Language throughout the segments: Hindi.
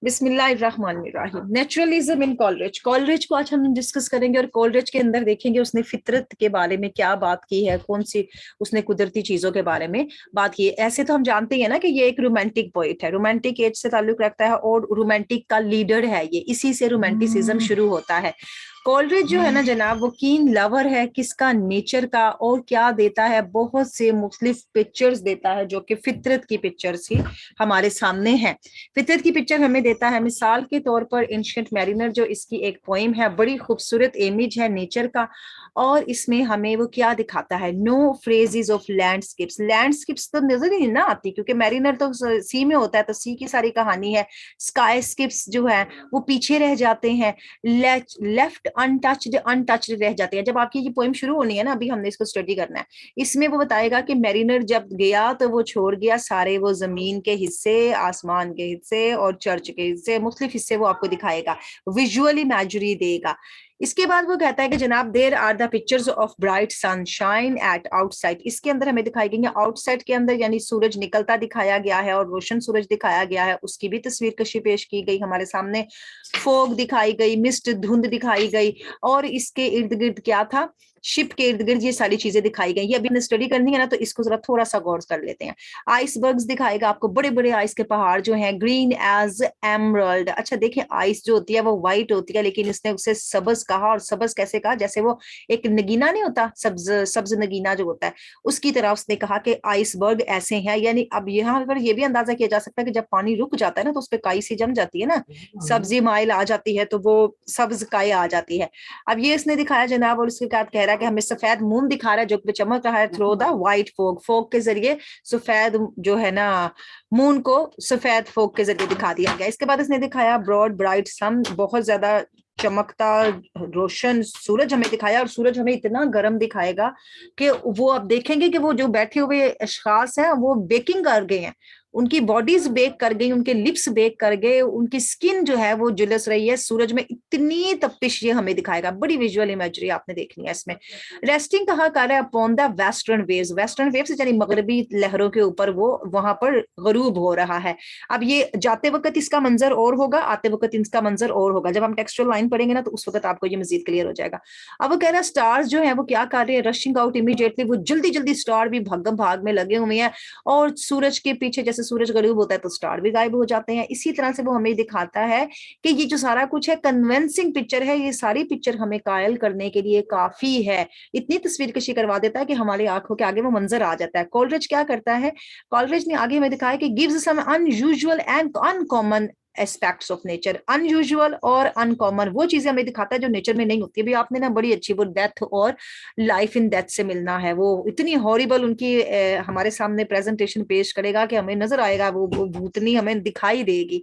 बिस्मिल्लाहिर्रहमानिर्रहीम। नेचुरलिज्म इन कॉलरिज। कॉलरिज को आज हम डिस्कस करेंगे और कॉलरिज के अंदर देखेंगे उसने फितरत के बारे में क्या बात की है, कौन सी उसने कुदरती चीजों के बारे में बात की है। ऐसे तो हम जानते हैं ना कि ये एक रोमांटिक पोइट है, रोमांटिक एज से ताल्लुक रखता है और रोमांटिक का लीडर है ये, इसी से रोमांटिसिज्म शुरू होता है। कॉलरिज जो है ना जनाब, वो कीन लवर है किसका, नेचर का। और क्या देता है, बहुत से मुख्तलिफ पिक्चर्स देता है जो कि फितरत की पिक्चर्स ही हमारे सामने हैं। फितरत की पिक्चर हमें देता है, मिसाल के तौर पर एंशिएंट मैरिनर जो इसकी एक पोइम है, बड़ी खूबसूरत इमेज है नेचर का। और इसमें हमें वो क्या दिखाता है, no phrases of landscapes. Landscapes तो नजर ही ना आती क्योंकि मैरिनर तो सी में होता है, तो सी की सारी कहानी है। स्काई स्केप्स जो है वो पीछे रह जाते हैं, लेफ्ट अनटच्ड अनटच्ड रह जाते हैं। जब आपकी ये पोइम शुरू होनी है ना, अभी हमने इसको स्टडी करना है, इसमें वो बताएगा कि मैरिनर जब गया तो वो छोड़ गया सारे वो जमीन के हिस्से, आसमान के हिस्से और चर्च के हिस्से, मुख्तलिफ हिस्से वो आपको दिखाएगा, विजुअल इमेजरी देगा। इसके बाद वो कहता है कि जनाब there are the pictures of bright sunshine at outside. इसके अंदर हमें दिखाई गई है, आउटसाइड के अंदर यानी सूरज निकलता दिखाया गया है और रोशन सूरज दिखाया गया है, उसकी भी तस्वीर कशी पेश की गई हमारे सामने। फोग दिखाई गई, मिस्ट धुंध दिखाई गई, और इसके इर्द गिर्द क्या था, शिप के इर्द गिर्द ये सारी चीजें दिखाई गई। ये अभी हमने स्टडी करनी है ना, तो इसको जरा थोड़ा सा गौर कर लेते हैं। आइसबर्ग्स दिखाएगा आपको, बड़े बड़े आइस के पहाड़ जो हैं, ग्रीन एज एमरल्ड। अच्छा देखें, आइस जो होती है वो व्हाइट होती है, लेकिन इसने उसे सबज कहा। और सबज कैसे कहा, जैसे वो एक नगीना नहीं होता, सब्ज सब्ज नगीना जो होता है, उसकी तरह उसने कहा कि आइसबर्ग ऐसे हैं। यानी अब यहाँ पर ये भी अंदाजा किया जा सकता है कि जब पानी रुक जाता है ना, तो उस पर काई सी जम जाती है ना, सब्जी माइल आ जाती है, तो वो सब्ज काई आ जाती है। अब ये इसने दिखाया जनाब, और इसके बाद कह रहा है कि हमें सफेद मून दिखा रहा है जो कि चमक रहा है through the white fog. Fog के जरिए सफेद जो है ना मून को सफेद फोग के जरिए दिखा दिया गया। इसके बाद इसने दिखाया ब्रॉड ब्राइट सन, बहुत ज्यादा चमकता रोशन सूरज हमें दिखाया। और सूरज हमें इतना गर्म दिखाएगा कि वो आप देखेंगे कि वो जो बैठे हुए अशखास हैं वो बेकिंग कर गए हैं, उनकी बॉडीज बेक कर गई, उनके लिप्स बेक कर गए, उनकी स्किन जो है वो झुलस रही है सूरज में, इतनी तपिश ये हमें दिखाएगा। बड़ी विजुअल इमेजरी आपने देखनी है इसमें। रेस्टिंग कहा कर रहा है upon the western waves. Western waves यानी मगरबी लहरों के ऊपर वो वहां पर गरूब हो रहा है। अब ये जाते वक्त इसका मंजर और होगा, आते वक्त इसका मंजर और होगा। जब हम टेक्सचुअल लाइन पढ़ेंगे ना, तो उस वक्त आपको ये मजीद क्लियर हो जाएगा। अब वो कह रहा है स्टार्स जो है वो क्या कर रहे हैं, रशिंग आउट इमीडिएटली। वो जल्दी जल्दी स्टार भी भागम भाग में लगे हुए हैं, और सूरज के पीछे जैसे सूरज गरूब होता है तो स्टार भी गायब हो जाते हैं। इसी तरह से वो हमें दिखाता है कि ये जो सारा कुछ है कन्विंसिंग पिक्चर है, ये सारी पिक्चर हमें कायल करने के लिए काफी है। इतनी तस्वीर कशी करवा देता है कि हमारी आंखों के आगे वो मंजर आ जाता है। कॉलरिज क्या करता है, कॉलरिज ने आगे में दिखाया कि gives some unusual and uncommon aspects of nature. Unusual और अनकॉमन वो चीजें हमें दिखाता है जो नेचर में नहीं होती। अभी आपने ना बड़ी अच्छी वो डेथ और लाइफ इन डेथ से मिलना है, वो इतनी हॉरिबल उनकी हमारे सामने प्रेजेंटेशन पेश करेगा कि हमें नजर आएगा, वो भूतनी हमें दिखाई देगी।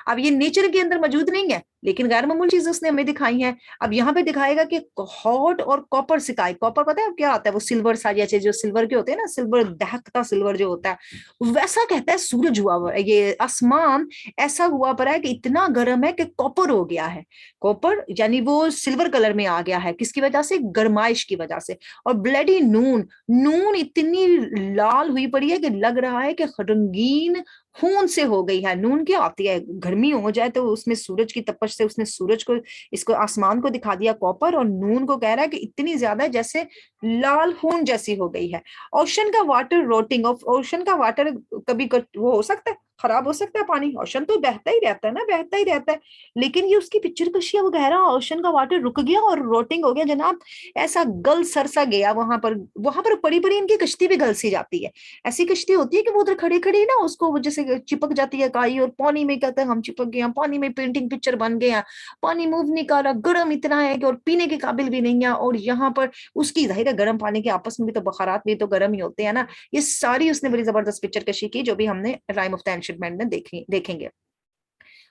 अब ये नेचर के अंदर मौजूद नहीं है, लेकिन गैर मामूली चीजें उसने हमें दिखाई हैं। अब यहाँ पे दिखाएगा कि हॉट और कॉपर सिकाई। कॉपर पता है क्या आता है, वो सिल्वर सारी चीज जो सिल्वर के होते हैं ना, सिल्वर दहकता सिल्वर जो होता है, वैसा कहता है सूरज हुआ, ये आसमान ऐसा हुआ पड़ा है कि इतना गर्म है कि कॉपर हो गया है। कॉपर यानी वो सिल्वर कलर में आ गया है, किसकी वजह से, गर्माइश की वजह से। और ब्लडी नून, नून इतनी लाल हुई पड़ी है कि लग रहा है कि रंगीन खून से हो गई है। नून क्या आती है, गर्मी हो जाए तो उसमें सूरज की तपश से उसने सूरज को, इसको आसमान को दिखा दिया कॉपर, और नून को कह रहा है कि इतनी ज्यादा जैसे लाल खून जैसी हो गई है। ओशन का वाटर रोटिंग ऑफ, ओशन का वाटर कभी वो हो सकता है, खराब हो सकता है पानी, ओशन तो बहता ही रहता है ना, बहता ही रहता है। लेकिन ये उसकी पिक्चर कशी है, वो कह रहा है ओशन का वाटर रुक गया और रोटिंग हो गया जनाब, ऐसा गल सरसा गया। वहां पर बड़ी बड़ी इनकी कश्ती भी गल सी जाती है। ऐसी कश्ती होती है कि वो उधर खड़े खड़े ना उसको जैसे चिपक जाती है काई, और पानी में कहते हैं हम चिपक गए हैं, पानी में पेंटिंग पिक्चर बन गए हैं, पानी मूव नहीं कर रहा, गर्म इतना है कि और पीने के काबिल भी नहीं है। और यहाँ पर उसकी जाहिर है गर्म पानी के आपस में भी तो बखारात भी तो गर्म ही होते हैं ना। ये सारी उसने बड़ी जबरदस्त पिक्चर कशी की, जो भी हमने rhyme of the ancient man में देखेंगे।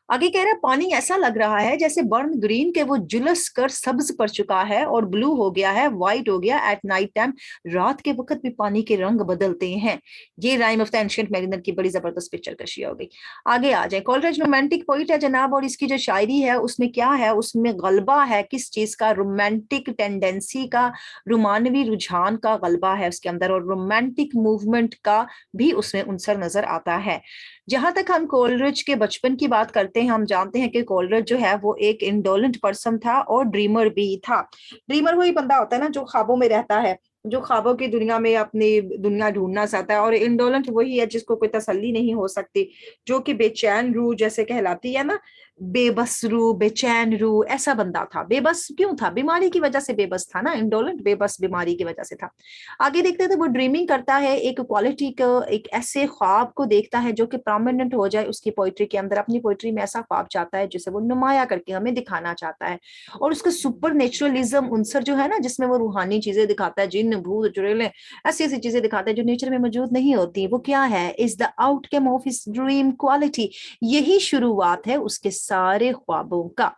आगे कह रहा है पानी ऐसा लग रहा है जैसे बर्न ग्रीन के वो जुलस कर सब्ज पड़ चुका है और ब्लू हो गया है, व्हाइट हो गया एट नाइट टाइम। रात के वक्त भी पानी के रंग बदलते हैं। ये rhyme of the ancient mariner की बड़ी जबरदस्त पिक्चर कशी हो गई। आगे आ जाए, कॉलरिज रोमांटिक पोइट है जनाब, और इसकी जो शायरी है उसमें क्या है, उसमें गलबा है किस चीज का, रोमांटिक टेंडेंसी का, रोमानवी रुझान का गलबा है उसके अंदर, और रोमांटिक मूवमेंट का भी उसमें उनसर नजर आता है। जहां तक हम कोलरिज के बचपन की बात करते हैं, हम जानते हैं कि कोलरिज जो है वो एक इंडोलेंट पर्सन था और ड्रीमर भी था। ड्रीमर वही बंदा होता है ना जो ख्वाबों में रहता है, जो ख्वाबों की दुनिया में अपनी दुनिया ढूंढना चाहता है। और इंडोलेंट वही है जिसको कोई तसल्ली नहीं हो सकती, जो कि बेचैन रूह जैसे कहलाती है ना, बेबस रूह, बेचैन रूह, ऐसा बंदा था। बेबस क्यों था? बीमारी की वजह से बेबस था ना, इंडोलेंट बेबस बीमारी की वजह से था। आगे देखते थे वो ड्रीमिंग करता है, एक क्वालिटी को, एक ऐसे ख्वाब को देखता है जो कि प्रोमिनेंट हो जाए उसकी पोइट्री के अंदर। अपनी पोइट्री में ऐसा ख्वाब चाहता है जिसे वो नुमाया करके हमें दिखाना चाहता है। और उसका सुपर नेचुरलिज्म उनसर जो है ना, जिसमें वो रूहानी चीजें दिखाता है, जिन भूत चुड़ैलें, ऐसी ऐसी चीजें दिखाता है जो नेचर में मौजूद नहीं होती, वो क्या है? Is the outcome of his dream quality. यही शुरुआत है उसके सारे ख्वाबों का।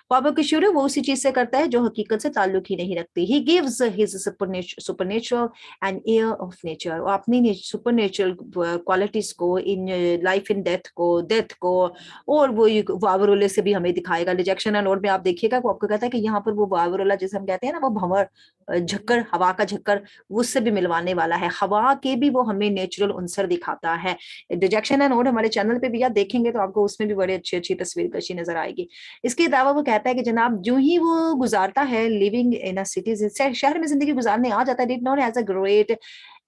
ख्वाबों की शुरू वो उसी चीज से करता है जो हकीकत से ताल्लुक ही नहीं रखती। He gives his supernatural and air of nature. वो अपनी सुपरनेचुरल क्वालिटीज को, इन लाइफ इन डेथ को, डेथ को, और वो वावरोले से भी हमें दिखाएगा। रिजेक्शन एंड नोट में आप देखिएगा वो आपको कहता है कि यहाँ पर वो वावरोला जिसे हम कहते हैं ना, वो भंवर, झक्कर, हवा का झक्कर, उससे भी मिलवाने वाला है। हवा के भी वो हमें नेचुरल उनसर दिखाता है। डिजेक्शन एंड नोट हमारे चैनल पे भी आप देखेंगे तो आपको उसमें भी बड़ी अच्छी अच्छी तस्वीर कशी नजर आएगी। इसके अलावा वो कहता है कि जनाब जो ही वो गुजारता है लिविंग इन अ सिटी, शहर में जिंदगी गुजारने आ जाता है, did not has a great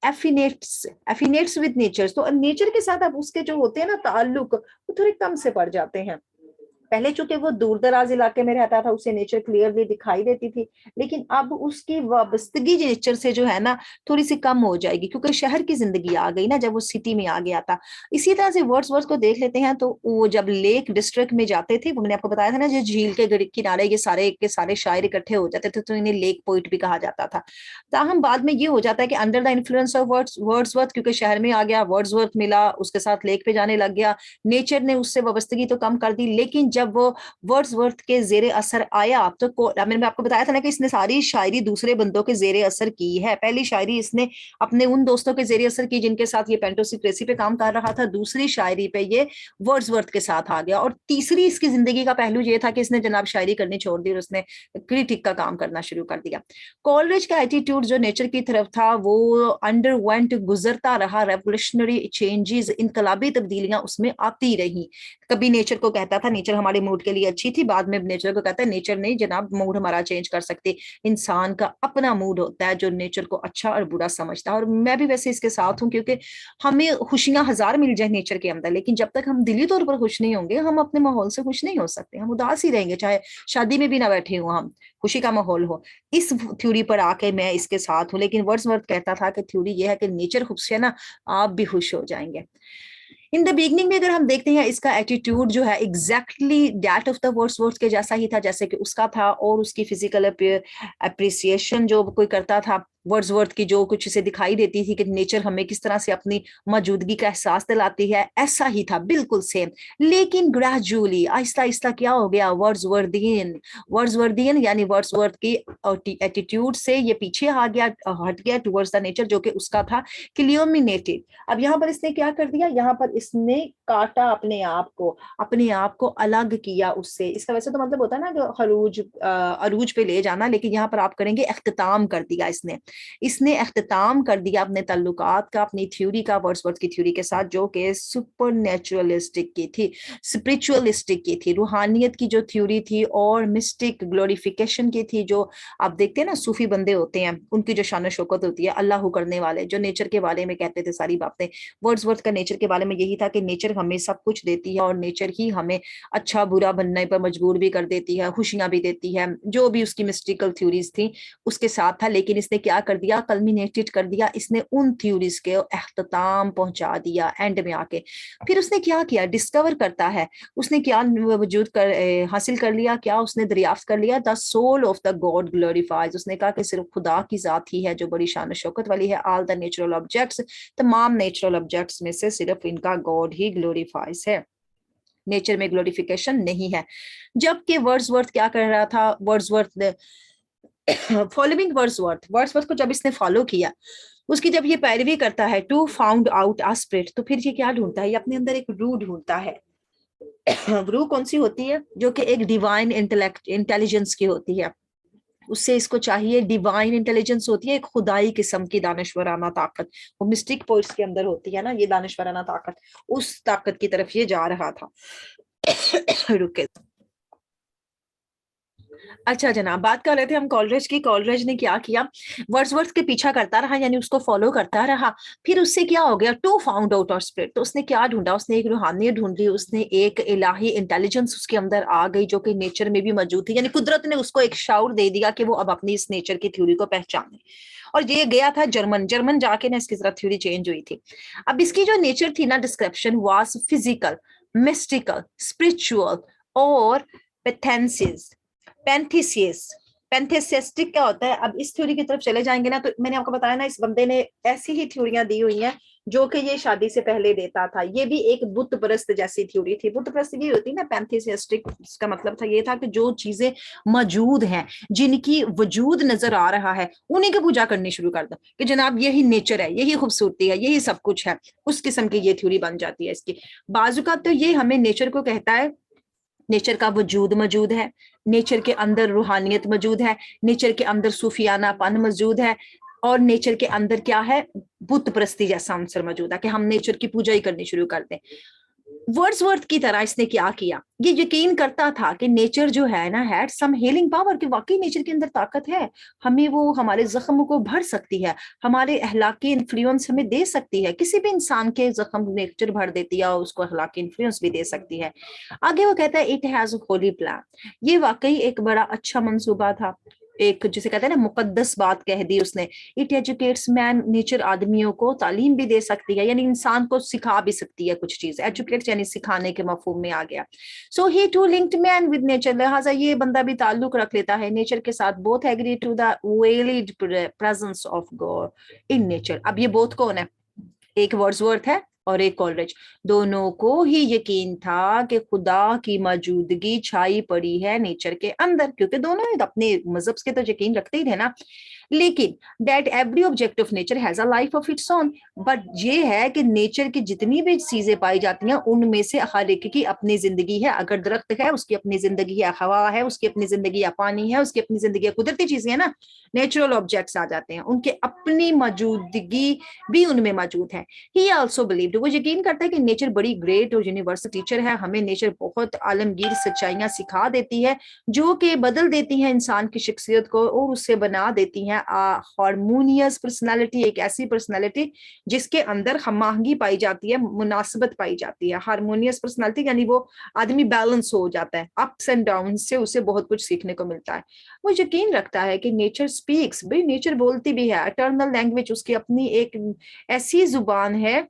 affinities with nature. तो नेचर के साथ अब उसके जो होते हैं ना ताल्लुक, वो थोड़े कम से पड़ जाते हैं। पहले चूंकि वो दूर दराज इलाके में रहता था, उसे नेचर क्लियरली दिखाई देती थी, लेकिन अब उसकी वाबस्तगी नेचर से जो है ना थोड़ी सी कम हो जाएगी, क्योंकि शहर की जिंदगी आ गई ना जब वो सिटी में आ गया था। इसी तरह से वर्ड्सवर्थ को देख लेते हैं, तो वो जब लेक डिस्ट्रिक्ट में जाते थे, वो मैंने आपको बताया था ना, जो झील के किनारे ये सारे के सारे शायर इकट्ठे हो जाते थे, तो इन्हें लेक पोइट भी कहा जाता था। ताहम बाद में ये हो जाता है कि under the influence of Wordsworth, क्योंकि शहर में आ गया, वर्ड्सवर्थ मिला, उसके साथ लेक पे जाने लग गया, नेचर ने उससे वाबस्तगी तो कम कर दी। लेकिन जब वो वर्ड्सवर्थ के जेरे असर आया, तो मैंने आपको बताया था ना कि इसने सारी शायरी दूसरे बंदों के जेरे असर की है। पहली शायरी इसने अपने उन दोस्तों के जेरे असर की जिनके साथ ये पेंटोसिक्रेसी पे काम कर रहा था, दूसरी शायरी पे ये वर्ड्सवर्थ के साथ आ गया, और तीसरी इसकी जिंदगी का पहलू ये था कि इसने जनाब शायरी करनी छोड़ दी और उसने क्रिटिक का काम करना शुरू कर दिया। कॉलरिज का एटीट्यूड जो नेचर की तरफ था, वो अंडरवेंट, गुजरता रहा रेवोल्यूशनरी चेंजेस, इनकलाबी तब्दीलियां उसमें आती रही। कभी नेचर को कहता था नेचर हमारे मूड के लिए अच्छी थी, बाद में नेचर को कहता है नेचर नहीं जनाब, मूड हमारा चेंज कर सकते। इंसान का अपना मूड होता है जो नेचर को अच्छा और बुरा समझता है। और मैं भी वैसे इसके साथ हूँ, क्योंकि हमें खुशियां हजार मिल जाए नेचर के अंदर, लेकिन जब तक हम दिली तौर पर खुश नहीं होंगे, हम अपने माहौल से खुश नहीं हो सकते। हम उदास ही रहेंगे, चाहे शादी में भी ना बैठे हो, हम खुशी का माहौल हो। इस थ्योरी पर आके मैं इसके साथ हूँ। लेकिन वर्ड्सवर्थ कहता था कि थ्योरी ये है कि नेचर खुश है ना, आप भी खुश हो जाएंगे। इन द बिगनिंग में अगर हम देखते हैं, इसका एटीट्यूड जो है exactly that of the Wordsworth के जैसा ही था जैसे कि उसका था। और उसकी फिजिकल अप्रिसिएशन जो कोई करता था वर्ड्सवर्थ की, जो कुछ इसे दिखाई देती थी कि नेचर हमें किस तरह से अपनी मौजूदगी का एहसास दिलाती है, ऐसा ही था बिल्कुल सेम। लेकिन ग्रेजुअली आहिस्ता आहिस्ता क्या हो गया, वर्ड्सवर्थियन यानी वर्ड्सवर्थ की एटीट्यूड से ये पीछे आ गया, हट गया टुवर्ड्स द नेचर जो कि उसका था, क्लियोमिनेटेड। अब यहाँ पर इसने क्या कर दिया, यहाँ पर इसने काटा अपने आप को अलग किया उससे। इसका वैसे तो मतलब होता है ना जो अरूज पे ले जाना, लेकिन यहाँ पर आप करेंगे इख्तिताम कर दिया इसने इख्तिताम कर दिया अपने तल्लुकात का, अपनी थ्योरी का, वर्ड्सवर्थ की थ्योरी के साथ, जो कि सुपर नेचुरलिस्टिक की थी, स्पिरिचुअलिस्टिक की थी, रूहानियत की जो थ्योरी थी, और मिस्टिक ग्लोरिफिकेशन की थी। जो आप देखते हैं ना सूफी बंदे होते हैं, उनकी जो शान शौकत होती है, अल्लाह करने वाले, जो नेचर के बारे में कहते थे सारी बातें। वर्ड्सवर्थ का नेचर के बारे में यही था कि नेचर हमें सब कुछ देती है, और नेचर ही हमें अच्छा बुरा बनने पर मजबूर भी कर देती है, खुशियां भी देती है, जो भी उसकी मिस्टिकल थ्योरीज थी उसके साथ था। लेकिन इसने क्या कर दिया, कल्मिनेटेड कर दिया, इसने उन थ्योरीज के अख्ताम पहुंचा दिया एंड में आके। फिर उसने क्या किया, डिस्कवर करता है, उसने क्या वजूद कर हासिल कर लिया, क्या उसने दरियाफ्त कर लिया, the soul of the God glorifies. उसने कहा कि सिर्फ खुदा की जात ही है जो बड़ी शान शौकत वाली है। ऑल द नेचुरल ऑब्जेक्ट्स, तमाम नेचुरल ऑब्जेक्ट्स में से सिर्फ इनका गॉड ही ग्लोरीफाइज है, नेचर में ग्लोरिफिकेशन नहीं है। जबकि वर्ड्सवर्थ क्या कर रहा था, वर्ड्सवर्थ फॉलोइंग वर्ड्सवर्थ को जब इसने फॉलो किया, उसकी जब ये पैरवी करता है, to found out a spirit, तो फिर ये क्या ढूंढता है, ये अपने अंदर एक रूह ढूंढता है। रूह कौन सी होती है, जो कि एक डिवाइन इंटेलिजेंस की होती है। उससे इसको चाहिए डिवाइन इंटेलिजेंस होती है, एक खुदाई किस्म की दानश्वराना ताकत, वो मिस्टिक पोइट्स के अंदर होती है ना ये दानश्वराना ताकत, उस ताकत की तरफ ये जा रहा था। रुके, अच्छा जनाब, बात कर रहे थे हम कॉलरेज की। कॉलरेज ने क्या किया, वर्ड्सवर्थ के पीछा करता रहा, यानी उसको फॉलो करता रहा। फिर उससे क्या हो गया, टू फाउंड आउट और स्पिरिट, तो उसने क्या ढूंढा, उसने एक रूहानियत ढूंढ ली, उसने एक इलाही इंटेलिजेंस उसके अंदर आ गई जो कि नेचर में भी मौजूद थी, यानी कुदरत ने उसको एक शाउर दे दिया कि वो अब अपनी इस नेचर की थ्योरी को पहचाने। और ये गया था जर्मन, जर्मन जाके ना इसकी तरफ थ्योरी चेंज हुई थी। अब इसकी जो नेचर थी ना, description was physical, mystical, spiritual और पेथेंसिस, पेंथिसियस। पेंथेसिस्टिक क्या होता है, अब इस थ्योरी की तरफ चले जाएंगे ना, तो मैंने आपको बताया ना इस बंदे ने ऐसी ही थ्योरियां दी हुई हैं जो कि ये शादी से पहले देता था। ये भी एक बुत परस्त जैसी थ्योरी थी। बुत परस्त ये होती है ना, पैंथेसिस्टिक, इसका मतलब था ये था कि जो चीजें मौजूद हैं, जिनकी वजूद नजर आ रहा है, उन्हीं की पूजा करनी शुरू कर दो कि जनाब यही नेचर है, यही खूबसूरती है, यही सब कुछ है। उस किस्म की ये थ्योरी बन जाती है इसकी। बाजू का तो ये हमें नेचर को कहता है, नेचर का वजूद मौजूद है, नेचर के अंदर रूहानियत मौजूद है, नेचर के अंदर सूफियानापन मौजूद है, और नेचर के अंदर क्या है, बुत परस्ती जैसा आंसर मौजूद है कि हम नेचर की पूजा ही करनी शुरू कर दें। वर्ड्सवर्थ की तरह इसने क्या किया, ये यकीन करता था कि नेचर जो है ना हैड सम हीलिंग पावर, कि वाकई नेचर के अंदर ताकत है, हमें वो हमारे जख्म को भर सकती है, हमारे अहलाकी इन्फ्लुएंस हमें दे सकती है, किसी भी इंसान के जख्म नेचर भर देती है और उसको अहलाकी इन्फ्लुएंस भी दे सकती है। आगे वो कहता है इट हैज होली प्लान, ये वाकई एक बड़ा अच्छा मंसूबा था, एक जिसे कहते हैं ना मुकद्दस बात कह दी उसने। इट एजुकेट्स मैन, नेचर आदमियों को तालीम भी दे सकती है, यानी इंसान को सिखा भी सकती है कुछ चीज। एजुकेट्स यानी सिखाने के मफहूम में आ गया। So he too linked man with nature, लिहाजा ये बंदा भी ताल्लुक रख लेता है नेचर के साथ। Both agree to the valid presence of God in nature. अब ये बोथ कौन है, एक वर्ड्सवर्थ है और एक कॉलरिज। दोनों को ही यकीन था कि खुदा की मौजूदगी छाई पड़ी है नेचर के अंदर, क्योंकि दोनों ही अपने मजहब के तो यकीन रखते ही थे ना। लेकिन that every object of nature has a life of its own, but ये है कि नेचर की जितनी भी चीजें पाई जाती हैं उनमें से हर एक की अपनी जिंदगी है। अगर दरख्त है उसकी अपनी जिंदगी है, हवा है उसकी अपनी जिंदगी है, पानी है उसकी अपनी जिंदगी है, कुदरती चीजें है ना, नेचुरल ऑब्जेक्ट्स आ जाते हैं, उनके अपनी मौजूदगी भी उनमें मौजूद है। ही ऑल्सो बिलीव्ड, वो यकीन करता है कि नेचर बड़ी ग्रेट और यूनिवर्सल टीचर है, हमें नेचर बहुत आलमगीर सच्चाइयां सिखा देती है जो कि बदल देती हैं इंसान की शख्सियत को और उससे बना देती हैं हारमोनियस पर्सनालिटी, एक ऐसी पर्सनालिटी जिसके अंदर हमआहंगी पाई जाती है, मुनासिबत पाई जाती है। हारमोनियस पर्सनालिटी यानी वो आदमी बैलेंस हो जाता है, अप्स एंड डाउन से उसे बहुत कुछ सीखने को मिलता है। वो यकीन रखता है कि नेचर स्पीक्स, भाई नेचर बोलती भी है, इटर्नल लैंग्वेज, उसकी अपनी एक ऐसी जुबान है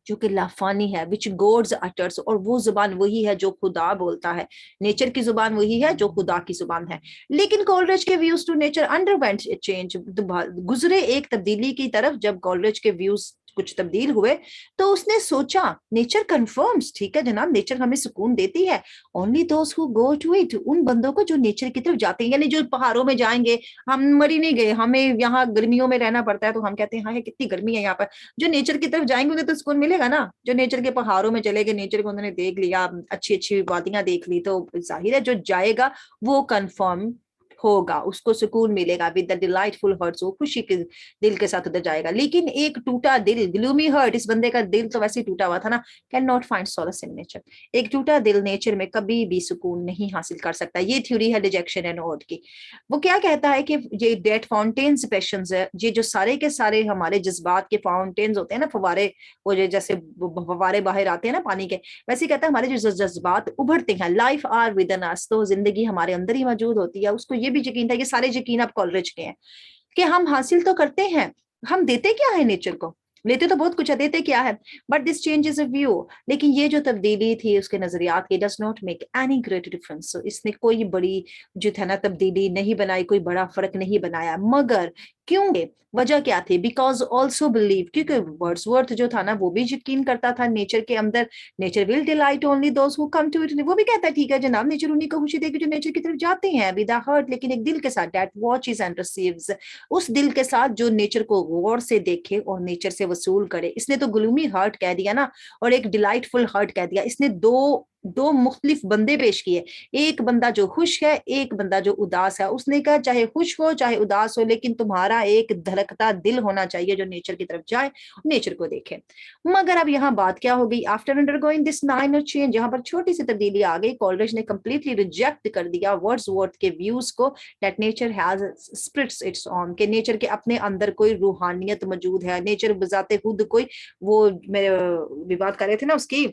जो कि लाफानी है, विच गॉड्स अटर्स, और वो जुबान वही है जो खुदा बोलता है। नेचर की जुबान वही है जो खुदा की जुबान है। लेकिन कॉलरिज के views to nature underwent change, गुजरे एक तब्दीली की तरफ। जब कॉलरिज के व्यूज कुछ तब्दील हुए तो उसने सोचा नेचर कंफर्म्स, ठीक है जनाब नेचर हमें सुकून देती है, only those who go to it, उन बंदों को जो नेचर की तरफ जाते हैं, यानी जो पहाड़ों में जाएंगे। हम मर ही नहीं गए, हमें यहाँ गर्मियों में रहना पड़ता है तो हम कहते हैं हाँ कितनी गर्मी है यहाँ पर। जो नेचर की तरफ जाएंगे उन्हें तो सुकून मिलेगा ना, जो नेचर के पहाड़ों में चले गए, नेचर को उन्होंने देख लिया, अच्छी अच्छी वादियां देख ली, तो जाहिर है जो जाएगा वो कंफर्म होगा, उसको सुकून मिलेगा विद द डिलाइटफुल हर्ट्स, वो खुशी के दिल के साथ उधर जाएगा। लेकिन एक टूटा दिल, ग्लूमी हर्ट, इस बंदे का दिल तो वैसे ही टूटा हुआ था ना, can not find solace in nature, एक टूटा दिल नेचर में कभी भी सुकून नहीं हासिल कर सकता। ये थ्योरी है डिजेक्शन एंड ऑड की। वो क्या कहता है कि ये डेट फाउंटेन्स पैशंस है, ये जो सारे के सारे हमारे जज्बात के फाउंटेन्स होते हैं ना, फवारे, वो जैसे फवारे बाहर आते हैं ना पानी के, वैसे कहता है हमारे जो जज्बात उभरते हैं, लाइफ आर विद इन अस, तो जिंदगी हमारे अंदर ही मौजूद होती है। उसको ये भी यकीन था, ये सारे यकीन आप कॉलरिज के हैं कि हम हासिल तो करते हैं, हम देते क्या है नेचर को, लेते तो बहुत कुछ है, देते क्या है, but this change is a view. लेकिन ये जो तब्दीली थी उसके नजरियात की, does not make any great difference, इसने कोई बड़ी जो था ना तब्दीली नहीं बनाई, कोई बड़ा फर्क नहीं बनाया। मगर क्यों, वजह क्या थी, बिकॉज ऑल्सो बिलीव, क्योंकि वर्ड्सवर्थ जो था ना वो भी यकीन करता था नेचर के अंदर, nature will delight only those who come to it, वो भी कहता है ठीक है जनाब नेचर उन्हीं को खुशी देगी जो नेचर की तरफ जाते हैं विद हर्ट, लेकिन एक दिल के साथ, दैट वॉचेस एंड रिसीव्स, उस दिल के साथ जो नेचर को गौर से देखे और नेचर से वसूल करे। इसने तो ग्लूमी हर्ट कह दिया ना और एक डिलाइटफुल हर्ट कह दिया, इसने दो दो मुख्तलिफ बंदे पेश किए, एक बंदा जो खुश है, एक बंदा जो उदास है। उसने कहा चाहे खुश हो चाहे उदास हो, लेकिन तुम्हारा एक धड़कता दिल होना चाहिए जो नेचर की तरफ जाए, नेचर को देखे। मगर अब यहाँ बात क्या हो गई, after undergoing this minor change, यहाँ पर छोटी सी तब्दीली आ गई। कॉलरिज ने कंप्लीटली रिजेक्ट कर दिया वर्ड्सवर्थ के व्यूज को, that nature has spirits its own, के नेचर के अपने अंदर कोई रूहानियत मौजूद है, नेचर बजाते खुद कोई, वो मेरे विवाद कर रहे थे ना उसकी,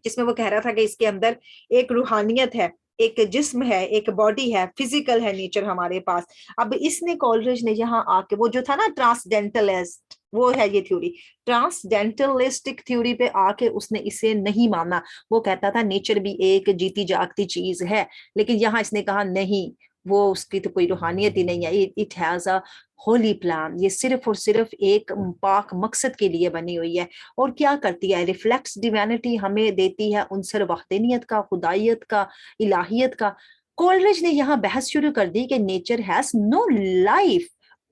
जिसमें वो कह रहा था कि इसके अंदर एक रूहानियत है, एक जिस्म है, एक बॉडी है, फिजिकल है नेचर हमारे पास। अब इसने कॉलरिज ने यहाँ आके वो जो था ना ट्रांसडेंटलिस्ट, वो है ये थ्योरी, ट्रांसडेंटलिस्टिक थ्योरी पे आके उसने इसे नहीं माना। वो कहता था नेचर भी एक जीती जागती चीज है, लेकिन यहाँ इसने कहा नहीं, वो उसकी तो कोई रूहानियत ही नहीं है, it has a Holi plan, ये सिर्फ और सिर्फ एक पाक मकसद के लिए बनी हुई है। और क्या करती है, रिफ्लेक्ट्स डिविनिटी, हमें देती है उनसर वहदानियत का, खुदाइयत का, इलाहियत का। कोलरिज ने यहाँ बहस शुरू कर दी कि nature has no life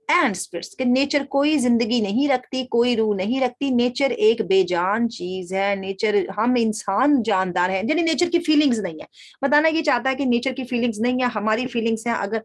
and spirits, कि नेचर कोई जिंदगी नहीं रखती, कोई रूह नहीं रखती, नेचर एक बेजान चीज है, नेचर, हम इंसान जानदार हैं, यानी नेचर की फीलिंग्स नहीं है। बताना ये चाहता है कि नेचर की फीलिंग्स नहीं है, हमारी फीलिंग्स हैं। अगर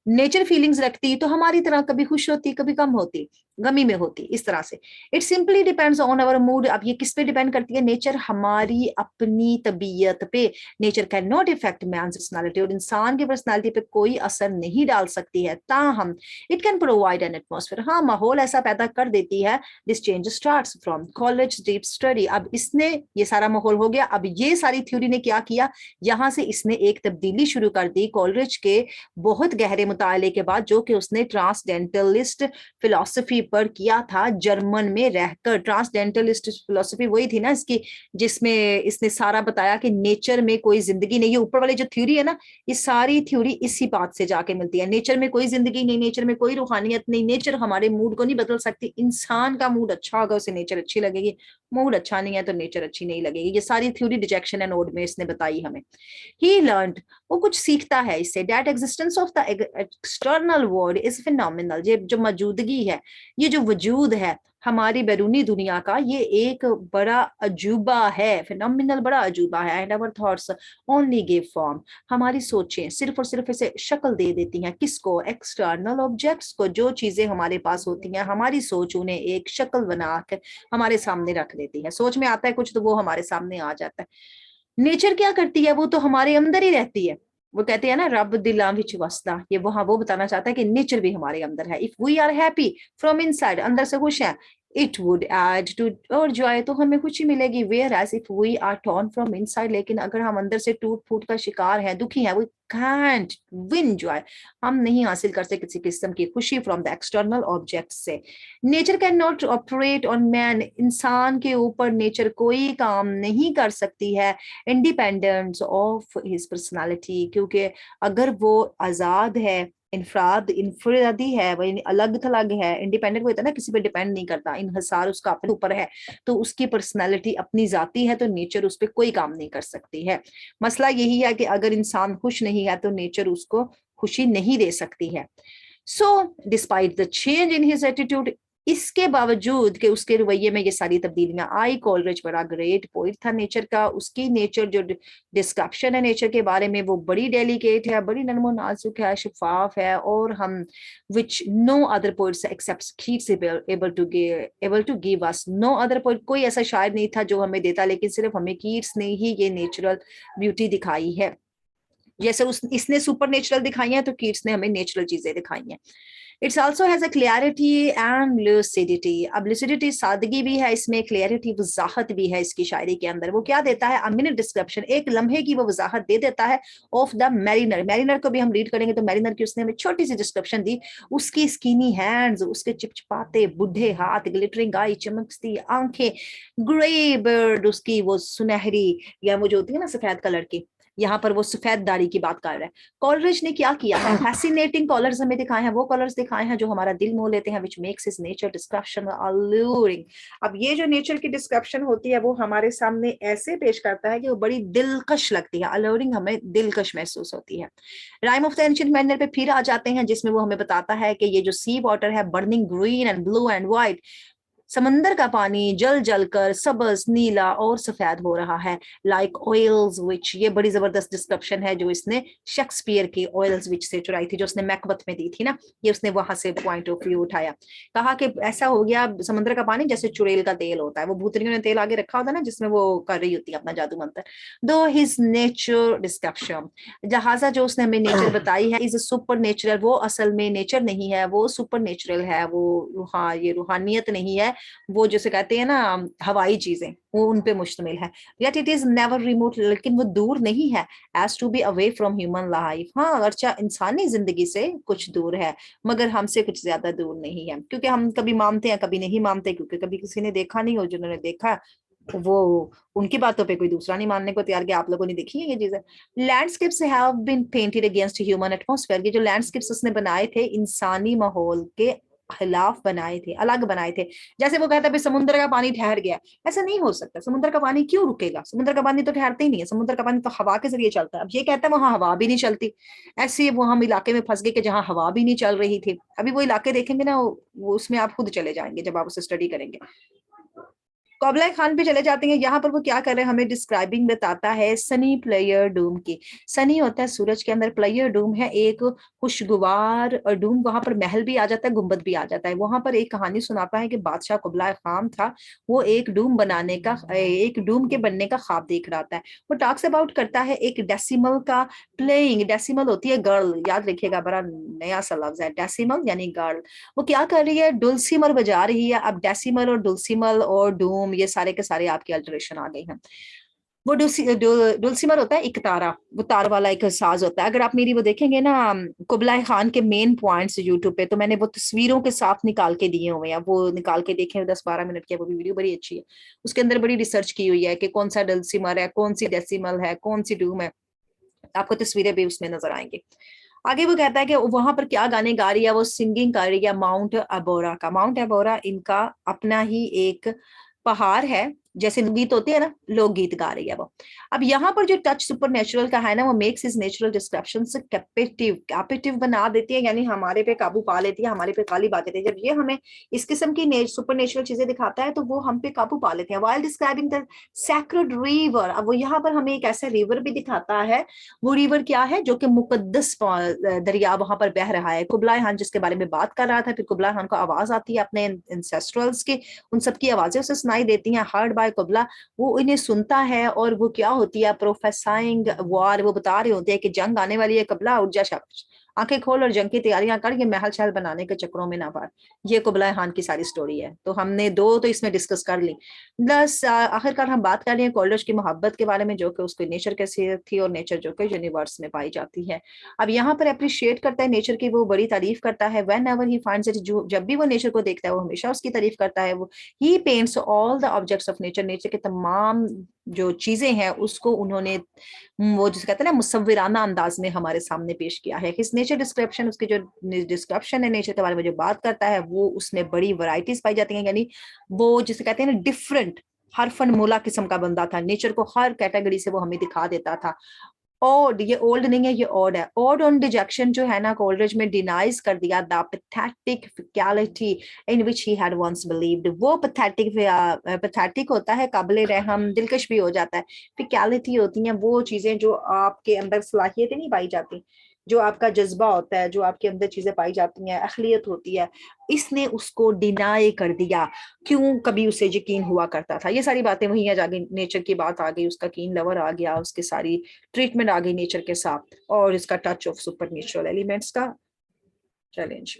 नेचर फीलिंग्स रखती तो हमारी तरह कभी खुश होती, कभी कम होती, गमी में होती, इस तरह से। It simply depends on our mood. अब ये किस पे डिपेंड करती है, नेचर हमारी अपनी तबीयत पे। Nature can not affect man's personality, और इंसान की पर्सनालिटी पे कोई असर नहीं डाल सकती है, ताहम it can provide an atmosphere, हाँ माहौल ऐसा पैदा कर देती है। This change starts from college deep study. अब इसने ये सारा माहौल हो गया, अब ये सारी थ्योरी ने क्या किया, यहाँ से इसने एक तब्दीली शुरू कर दी कॉलरिज के बहुत गहरे मुताले के बाद, जो कि उसने ट्रांसडेंटलिस्ट फिलॉसफी पर किया था जर्मन में रहकर। ट्रांसडेंटलिस्ट फिलॉसफी वही थी ना इसकी, जिसमें इसने सारा बताया कि नेचर में कोई जिंदगी नहीं। ये ऊपर वाली जो थ्योरी है ना, ये सारी थ्योरी इसी बात से जाके मिलती है। नेचर में कोई जिंदगी नहीं, नेचर में कोई रूहानियत नहीं, नेचर हमारे मूड को नहीं बदल सकती। इंसान का मूड अच्छा होगा उसे नेचर अच्छी लगेगी, मूड अच्छा नहीं है तो नेचर अच्छी नहीं लगेगी। ये सारी थ्योरी रिजेक्शन एंड ओड में इसने बताई हमें। ही लर्नड, वो कुछ सीखता है इससे, that existence of the external world is phenomenal, ये जो मौजूदगी है, ये जो वजूद है हमारी बैरूनी दुनिया का, ये एक बड़ा अजूबा है, फिनोमिनल बड़ा अजूबा है। And our thoughts only give form, हमारी सोचें सिर्फ और सिर्फ इसे शक्ल दे देती हैं। किसको, एक्सटर्नल ऑब्जेक्ट्स को, जो चीजें हमारे पास होती हैं, हमारी सोच उन्हें एक शक्ल बना कर हमारे सामने रख देती है। सोच में आता है कुछ तो वो हमारे सामने आ जाता है। नेचर क्या करती है, वो तो हमारे अंदर ही रहती है। वो कहते हैं ना रब दिलां विच वसदा, ये वहां वो बताना चाहता है कि नेचर भी हमारे अंदर है। If we are happy from inside, अंदर से खुश है, it would add to our joy, तो हमें खुशी मिलेगी। Whereas if we are torn from inside, लेकिन अगर हम अंदर से टूट फूट का शिकार है, दुखी है, वी कांट विन जॉय, हम नहीं हासिल कर सकते किसी किस्म की खुशी फ्रॉम द एक्सटर्नल ऑब्जेक्ट से। Nature can not operate on man, इंसान के ऊपर नेचर कोई काम नहीं कर सकती है इंडिपेंडेंस ऑफ हिज पर्सनालिटी, क्योंकि अगर वो आजाद है, इनफराद इनफरादी है, वही अलग थलग है, इंडिपेंडेंट वो होता है ना, किसी पे डिपेंड नहीं करता, इनहसार उसका अपने ऊपर है, तो उसकी पर्सनालिटी अपनी जाती है, तो नेचर उस पर कोई काम नहीं कर सकती है। मसला यही है कि अगर इंसान खुश नहीं है तो नेचर उसको खुशी नहीं दे सकती है। So despite the change in his attitude, इसके बावजूद कि उसके रवैये में ये सारी तब्दीलियां आई, कॉलरिज बड़ा ग्रेट पोइट था नेचर का, उसकी नेचर जो डिस्क्रिप्शन है नेचर के बारे में वो बड़ी डेलिकेट है, बड़ी नरमो नाजुक है, शफाफ है, और हम which no other poets except Keats able to give us, no other poet, कोई ऐसा शायर नहीं था जो हमें देता, लेकिन सिर्फ हमें कीट्स ने ही ये नेचुरल ब्यूटी दिखाई है। जैसे इसने सुपर नेचुरल दिखाई है, तो कीट्स ने हमें नेचुरल चीजें दिखाई हैं। It's also has a clarity and lucidity, अब लुसिडिटी सादगी भी है इसमें, क्लियरिटी वजाहत भी है इसकी शायरी के अंदर। वो क्या देता है, अ मिनट डिस्क्रिप्शन, एक लम्हे की वो वजाहत दे देता है ऑफ द मैरिनर, मैरिनर को भी हम रीड करेंगे तो मैरिनर की उसने हमें छोटी सी डिस्क्रिप्शन दी, उसकी स्किनी हैंड्स, उसके चिपचिपाते बुढ़े हाथ, ग्लिटरिंग आई, चमकती आंखें, ग्रे बर्ड, उसकी वो सुनहरी या वो जो होती है ना सफेद कलर की, यहाँ पर वो सफेद दाढ़ी की बात कर रहा है। कॉलरिज ने क्या किया है, फैसिनेटिंग कलर्स हमें दिखाए हैं, वो कलर्स दिखाए हैं जो हमारा दिल मोह लेते हैं, which makes his nature description alluring. अब ये जो नेचर की डिस्क्रिप्शन होती है वो हमारे सामने ऐसे पेश करता है कि वो बड़ी दिलकश लगती है, अलूरिंग हमें दिलकश महसूस होती है। Rhyme of the ancient mariner पे फिर आ जाते हैं, जिसमें वो हमें बताता है कि ये जो सी वाटर है, burning green and blue and white, समंदर का पानी जल जल कर सब्ज, नीला और सफेद हो रहा है, लाइक ऑयल्स विच। ये बड़ी जबरदस्त डिस्क्रिप्शन है जो इसने शेक्सपियर की ऑयल्स विच से चुराई थी, जो उसने मैकबथ में दी थी ना, ये उसने वहां से पॉइंट ऑफ व्यू उठाया। कहा कि ऐसा हो गया समुद्र का पानी जैसे चुड़ैल का तेल होता है, वो भूतनियों ने तेल आगे रखा होता है ना जिसमें वो कर रही होती है अपना जादू मंत्र। दो हिज नेचर डिस्क्रिप्शन, जहाजा जो उसने हमें नेचर बताई है, इज सुपर नेचुरल, वो असल में नेचर नहीं है, वो सुपर नेचुरल है, वो हाँ ये रूहानियत नहीं है, वो जैसे कहते हैं ना हवाई चीजें, वो उन पे मुश्तमिल है। Yet it is never remote, लेकिन वो दूर नहीं है, as to be away from human life. हाँ अगरचा इंसानी जिंदगी से कुछ दूर है, मगर हमसे कुछ ज्यादा दूर नहीं है, क्योंकि हम कभी मानते हैं कभी नहीं मानते, क्योंकि कभी किसी ने देखा नहीं, और जिन्होंने देखा वो उनकी बातों पे कोई दूसरा नहीं मानने को तैयार, कि आप लोगों ने देखी है ये चीजें। Landscapes have been painted against human atmosphere, ये जो लैंडस्केप्स उसने बनाए थे इंसानी माहौल के खिलाफ बनाए थे, अलग बनाए थे। जैसे वो कहता है समुद्र का पानी ठहर गया, ऐसा नहीं हो सकता, समुद्र का पानी क्यों रुकेगा, समुद्र का पानी तो ठहरता ही नहीं है, समुद्र का पानी तो हवा के जरिए चलता है। अब ये कहता है वहां हवा भी नहीं चलती, ऐसे वो हम इलाके में फंस गए कि जहां हवा भी नहीं चल रही थी। अभी वो इलाके देखेंगे ना, वो उसमें आप खुद चले जाएंगे जब आप उसे स्टडी करेंगे। कोबलाई खान पे चले जाते हैं, यहाँ पर वो क्या कर रहे हैं हमें डिस्क्राइबिंग बताता है सनी प्लेयर डूम की। सनी होता है सूरज के अंदर, प्लेयर डूम है एक खुशगवार डूम, वहां पर महल भी आ जाता है, गुंबद भी आ जाता है। वहां पर एक कहानी सुनाता है कि बादशाह कुबलाई खान था, वो एक डूम बनाने का, एक डूम के बनने का ख्वाब देख रहा था। वो टॉक्स अबाउट करता है एक डेसिमल का प्लेइंग, डेसिमल होती है गर्ल, याद रखिएगा बड़ा नया सा लफ्ज है डेसिमल यानी गर्ल। वो क्या कर रही है, डुलसीमर बजा रही है। अब डेसिमल और डुलसीमल और डूम ये सारे के सारे आपके अल्टरेशन आ गए हैं। वो डुलसीमर होता है एक तारा, वो तार वाला एक साज होता है। अगर आप मेरी वो देखेंगे ना कुबलाई खान के मेन पॉइंट्स यूट्यूब पे, तो मैंने वो तस्वीरों के साथ निकाल के दिए हुए हैं, वो निकाल के देखें, 10-12 मिनट की वो भी वीडियो बड़ी अच्छी है। उसके अंदर बड़ी रिसर्च की हुई है कि कौन सा डुलसीमर है, कौन सी डेसिमल है, कौन सी डूम है, आपको तस्वीरें भी उसमें नजर आएंगी। आगे वो कहता है कि वहां पर क्या गाने गा रही है, वो सिंगिंग कर रही है माउंट अबोरा का। माउंट अबोरा इनका अपना ही एक पहाड़ है, जैसे गीत होते हैं ना, लोकगीत गा रही है वो। अब यहाँ पर जो टच सुपर नेचुरल का है ना, वो मेक्स इज नेचुरल डिस्क्रिप्शन से कैपेटिव, कैपेटिव बना देती है, यानी हमारे पे काबू पा लेती है, हमारे पे काली पा देती है। जब ये हमें इस किस्म की सुपर नेचुरल चीजें दिखाता है तो वो हम पे काबू पा लेते हैं। While describing the sacred river, अब वो यहाँ पर हमें एक ऐसा रिवर भी दिखाता है, वो रिवर क्या है जो कि मुकद्दस दरिया वहां पर बह रहा है। कुबलाई खान जिसके बारे में बात कर रहा था, फिर कुबलाई खान को आवाज आती है अपने इंसेस्ट्रल्स की, उन सबकी आवाजें उसे सुनाई देती हैं, हर्ड बाय कुबला। वो इन्हें सुनता है, और वो क्या होती है, प्रोफेसाइंग वॉर, वो बता रहे होते हैं कि जंग आने वाली है, कुबला उठ जा, शाबाश आंखें खोल और जंग की तैयारियां कर, ये महल शहल बनाने के चक्करों में ना पड़। ये कुबलाई खान की सारी स्टोरी है। तो हमने दो तो इसमें डिस्कस कर ली, प्लस आखिरकार हम बात कर रहे हैं कॉलरज की मोहब्बत के बारे में, जो कि उसकी नेचर कैसी थी, और नेचर जो कि यूनिवर्स में पाई जाती है। अब यहाँ पर अप्रिशिएट करता है नेचर की, वो बड़ी तारीफ करता है। When ever he finds it, जो जब भी वो नेचर को देखता है वो हमेशा उसकी तारीफ करता है। वो he paints all the objects of nature, nature के तमाम जो चीजें हैं उसको उन्होंने वो जिसे कहते हैं ना मुसव्विराना अंदाज में हमारे सामने पेश किया है। हिज नेचर डिस्क्रिप्शन, उसकी जो डिस्क्रिप्शन है नेचर के बारे में जो बात करता है, वो उसमें बड़ी वैरायटीज पाई जाती हैं, यानी वो जिसे कहते हैं ना डिफरेंट, हर फनमूला किस्म का बंदा था, नेचर को हर कैटेगरी से वो हमें दिखा देता था। ओड, ये ओल्ड नहीं है, ये ओड है। ओड ऑन डिजेक्शन जो है ना, कोल्ड्रिज में डिनाइज कर दिया the pathetic fallacy in which he had once believed. वो पैथेटिक होता है, काबिल रहम, दिलकश भी हो जाता है। फिकलिटी होती हैं वो चीजें जो आपके अंदर सलाहियतें नहीं पाई जाती, जो आपका जज्बा होता है, जो आपके अंदर चीजें पाई जाती हैं, अखलियत होती है, इसने उसको डिनाई कर दिया। क्यों, कभी उसे यकीन हुआ करता था। ये सारी बातें वही है, जाके नेचर की बात आ गई, उसका कीन लवर आ गया, उसकी सारी ट्रीटमेंट आ गई नेचर के साथ, और इसका touch of super natural elements का चैलेंज।